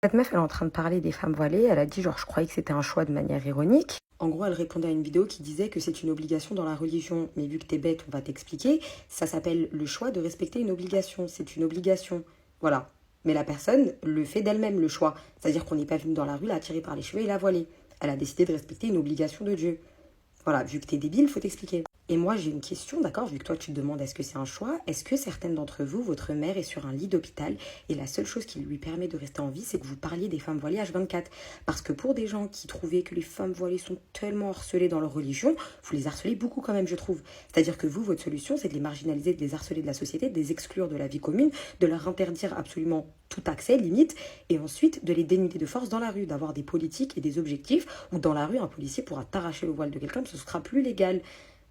Cette meuf, elle est en train de parler des femmes voilées. Elle a dit, genre, je croyais que c'était un choix de manière ironique. En gros, elle répondait à une vidéo qui disait que c'est une obligation dans la religion. Mais vu que t'es bête, on va t'expliquer. Ça s'appelle le choix de respecter une obligation. C'est une obligation. Voilà. Mais la personne le fait d'elle-même, le choix. C'est-à-dire qu'on n'est pas venu dans la rue la tirer par les cheveux et la voiler. Elle a décidé de respecter une obligation de Dieu. Voilà, vu que t'es débile, faut t'expliquer. Et moi, j'ai une question, d'accord, vu que toi, tu te demandes est-ce que c'est un choix, est-ce que certaines d'entre vous, votre mère est sur un lit d'hôpital et la seule chose qui lui permet de rester en vie, c'est que vous parliez des femmes voilées H24. Parce que pour des gens qui trouvaient que les femmes voilées sont tellement harcelées dans leur religion, vous les harcelez beaucoup quand même, je trouve. C'est-à-dire que vous, votre solution, c'est de les marginaliser, de les harceler de la société, de les exclure de la vie commune, de leur interdire absolument tout accès, limite, et ensuite de les dénuder de force dans la rue, d'avoir des politiques et des objectifs où dans la rue, un policier pourra t'arracher le voile de quelqu'un, ce sera plus légal.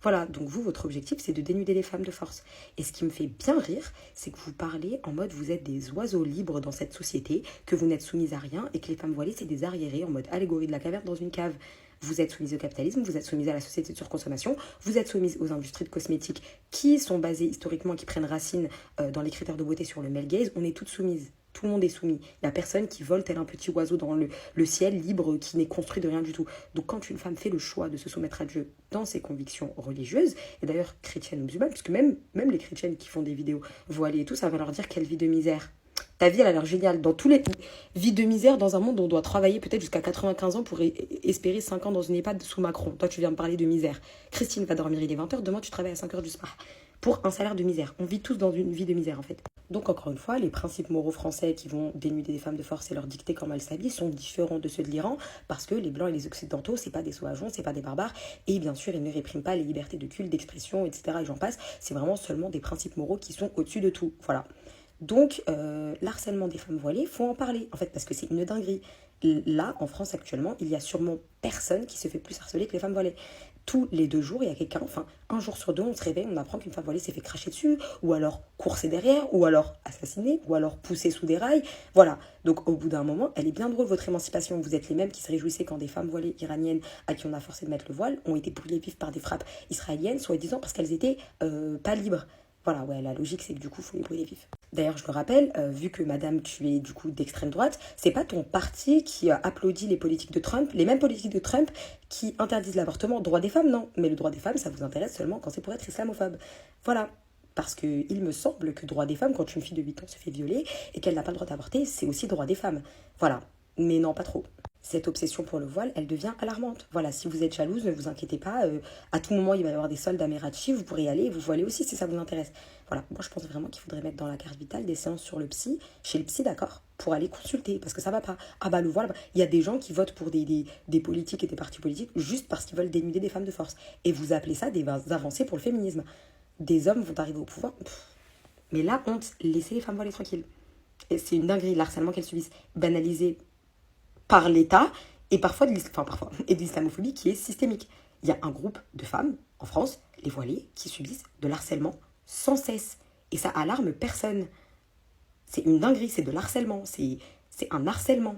Voilà, donc vous, votre objectif, c'est de dénuder les femmes de force. Et ce qui me fait bien rire, c'est que vous parlez en mode vous êtes des oiseaux libres dans cette société, que vous n'êtes soumises à rien et que les femmes voilées, c'est des arriérés en mode allégorie de la caverne dans une cave. Vous êtes soumises au capitalisme, vous êtes soumises à la société de surconsommation, vous êtes soumises aux industries de cosmétiques qui sont basées historiquement, qui prennent racine dans les critères de beauté sur le male gaze. On est toutes soumises. Tout le monde est soumis. Il n'y a personne qui vole tel un petit oiseau dans le ciel libre qui n'est construit de rien du tout. Donc quand une femme fait le choix de se soumettre à Dieu dans ses convictions religieuses, et d'ailleurs chrétiennes ou musulmanes, parce que même les chrétiennes qui font des vidéos voilées et tout, ça va leur dire quelle vie de misère. Ta vie, elle a l'air géniale. Dans tous les vies de misère, dans un monde où on doit travailler peut-être jusqu'à 95 ans pour espérer 5 ans dans une EHPAD sous Macron. Toi, tu viens me parler de misère. Christine va dormir, il est 20h. Demain, tu travailles à 5 heures du soir. Pour un salaire de misère. On vit tous dans une vie de misère, en fait. Donc, encore une fois, les principes moraux français qui vont dénuder des femmes de force et leur dicter comment elles s'habillent sont différents de ceux de l'Iran parce que les Blancs et les Occidentaux, c'est pas des sauvageons, c'est pas des barbares. Et bien sûr, ils ne répriment pas les libertés de culte, d'expression, etc. Et j'en passe. C'est vraiment seulement des principes moraux qui sont au-dessus de tout. Voilà. Donc, l'harcèlement des femmes voilées, faut en parler, en fait, parce que c'est une dinguerie. Là, en France actuellement, il y a sûrement personne qui se fait plus harceler que les femmes voilées. Tous les 2 jours, il y a quelqu'un, enfin, un jour sur deux, on se réveille, on apprend qu'une femme voilée s'est fait cracher dessus, ou alors courser derrière, ou alors assassinée, ou alors poussée sous des rails. Voilà. Donc, au bout d'un moment, elle est bien drôle, votre émancipation. Vous êtes les mêmes qui se réjouissaient quand des femmes voilées iraniennes à qui on a forcé de mettre le voile ont été brûlées vives par des frappes israéliennes, soi-disant parce qu'elles étaient pas libres. Voilà, ouais, la logique, c'est que du coup, il faut les brûler vifs. D'ailleurs, je le rappelle, vu que madame, tu es du coup d'extrême droite, c'est pas ton parti qui applaudit les politiques de Trump, les mêmes politiques de Trump qui interdisent l'avortement. Droit des femmes, non. Mais le droit des femmes, ça vous intéresse seulement quand c'est pour être islamophobe. Voilà. Parce qu'il me semble que droit des femmes, quand une fille de 8 ans se fait violer et qu'elle n'a pas le droit d'avorter, c'est aussi droit des femmes. Voilà. Mais non, pas trop. Cette obsession pour le voile, elle devient alarmante. Voilà, si vous êtes jalouse, ne vous inquiétez pas. À tout moment, il va y avoir des soldes à Merachi, vous pourrez y aller et vous voiler aussi si ça vous intéresse. Voilà, moi je pense vraiment qu'il faudrait mettre dans la carte vitale des séances sur le psy, chez le psy, d'accord, pour aller consulter, parce que ça va pas. Ah bah le voile, il y a des gens qui votent pour des politiques et des partis politiques juste parce qu'ils veulent dénuder des femmes de force. Et vous appelez ça des avancées pour le féminisme. Des hommes vont arriver au pouvoir. Mais là, honte, laissez les femmes voilées tranquilles. Et c'est une dinguerie, l'harcèlement qu'elles subissent. Banalisé par l'État et parfois et de l'islamophobie qui est systémique. Il y a un groupe de femmes en France, les voilées, qui subissent de l'harcèlement sans cesse. Et ça alarme personne. C'est une dinguerie, c'est de l'harcèlement, c'est un harcèlement.